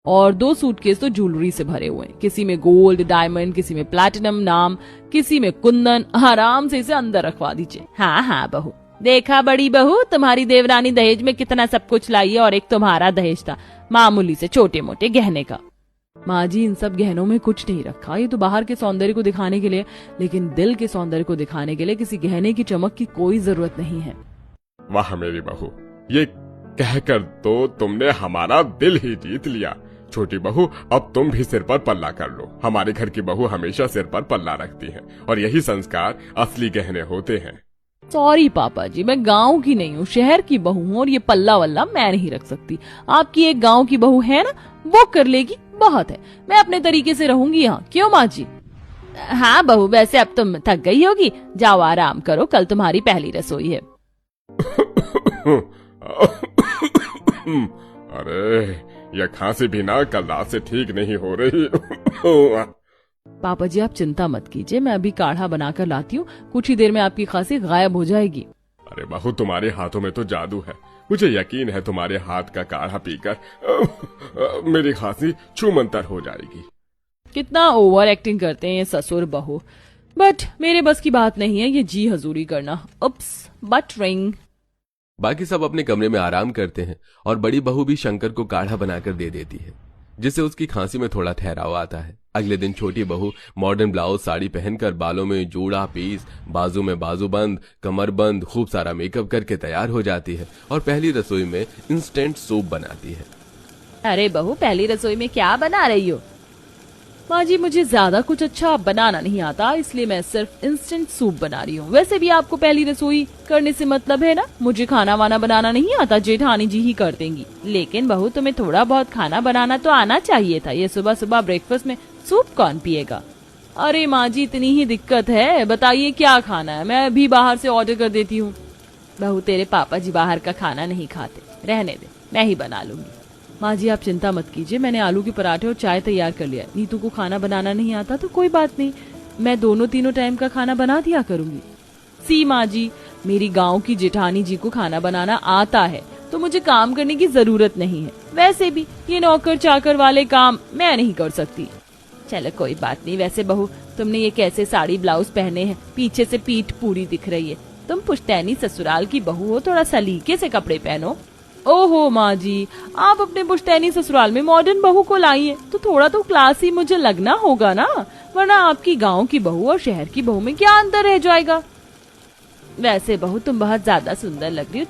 और 2 सूटकेस तो ज्वेलरी से भरे हुए हैं, किसी में गोल्ड डायमंड, किसी में प्लैटिनम नाम, किसी में कुंदन। आराम से इसे अंदर रखवा दीजिए। हाँ हाँ बहू, देखा बड़ी बहू, तुम्हारी देवरानी दहेज में कितना सब कुछ लाई है, और एक तुम्हारा दहेज था मामूली से छोटे मोटे गहने का। माँ जी, इन सब गहनों में कुछ नहीं रखा, ये तो बाहर के सौंदर्य को दिखाने के लिए, लेकिन दिल के सौंदर्य को दिखाने के लिए किसी गहने की चमक की कोई जरूरत नहीं है। वाह मेरी बहू, ये कहकर तो तुमने हमारा दिल ही जीत लिया। छोटी बहू, अब तुम भी सिर पर पल्ला कर लो। हमारे घर की बहू हमेशा सिर पर पल्ला रखती है, और यही संस्कार असली गहने होते हैं। सॉरी पापा जी, मैं गांव की नहीं हूँ, शहर की बहू हूँ, और ये पल्ला वल्ला मैं नहीं रख सकती। आपकी एक गांव की बहू है ना, वो कर लेगी, बहुत है। मैं अपने तरीके से रहूंगी यहाँ, क्यों माँ जी? हाँ बहू, वैसे अब तुम थक गई होगी, जाओ आराम करो, कल तुम्हारी पहली रसोई है। अरे यह खांसी भी ना कल रात से ठीक नहीं हो रही। पापा जी आप चिंता मत कीजिए, मैं अभी काढ़ा बनाकर लाती हूँ, कुछ ही देर में आपकी खांसी गायब हो जाएगी। अरे बहू, तुम्हारे हाथों में तो जादू है। मुझे यकीन है तुम्हारे हाथ का काढ़ा पीकर मेरी खांसी छूमंतर हो जाएगी। कितना ओवर एक्टिंग करते हैं ये ससुर बहू, बट मेरे बस की बात नहीं है ये जी हजूरी करना। उप्स, बट रिंग। बाकी सब अपने कमरे में आराम करते हैं और बड़ी बहू भी शंकर को काढ़ा बनाकर दे देती है, जिससे उसकी खांसी में थोड़ा ठहराव आता है। अगले दिन छोटी बहू मॉडर्न ब्लाउज साड़ी पहनकर, बालों में जूड़ा पीस, बाजू में बाजूबंद, कमरबंद, खूब सारा मेकअप करके तैयार हो जाती है और पहली रसोई में इंस्टेंट सूप बनाती है। अरे बहू, पहली रसोई में क्या बना रही हो? माँ जी, मुझे ज्यादा कुछ अच्छा बनाना नहीं आता, इसलिए मैं सिर्फ इंस्टेंट सूप बना रही हूँ। वैसे भी आपको पहली रसोई करने से मतलब है ना, मुझे खाना वाना बनाना नहीं आता, जेठानी जी ही कर देंगी। लेकिन बहू, तुम्हें थोड़ा बहुत खाना बनाना तो आना चाहिए था, ये सुबह सुबह ब्रेकफास्ट में सूप कौन पिएगा? अरे माँ जी, इतनी ही दिक्कत है, बताइए क्या खाना है, मैं अभी बाहर से ऑर्डर कर देती हूँ। बहू, तेरे पापा जी बाहर का खाना नहीं खाते, रहने दे, मैं ही बना लूंगी। माँ जी आप चिंता मत कीजिए, मैंने आलू के पराठे और चाय तैयार कर लिया। नीतू को खाना बनाना नहीं आता तो कोई बात नहीं, मैं दोनों तीनों टाइम का खाना बना दिया करूंगी। सी माँ जी, मेरी गांव की जेठानी जी को खाना बनाना आता है, तो मुझे काम करने की जरूरत नहीं है। वैसे भी ये नौकर चाकर वाले काम मैं नहीं कर सकती। चलो कोई बात नहीं। वैसे बहू, तुमने ये कैसे साड़ी ब्लाउज पहने हैं, पीछे से पीठ पूरी दिख रही है। तुम पुश्तैनी ससुराल की बहू हो, थोड़ा सलीके से कपड़े पहनो। ओहो माँ जी, आप अपने पुश्तैनी ससुराल में मॉडर्न बहू को लाई है, तो थोड़ा तो क्लासी मुझे लगना होगा ना, वरना आपकी गांव की बहू और शहर की बहू में क्या अंतर रह जाएगा। वैसे बहू, तुम बहुत ज्यादा सुंदर लग रही हो,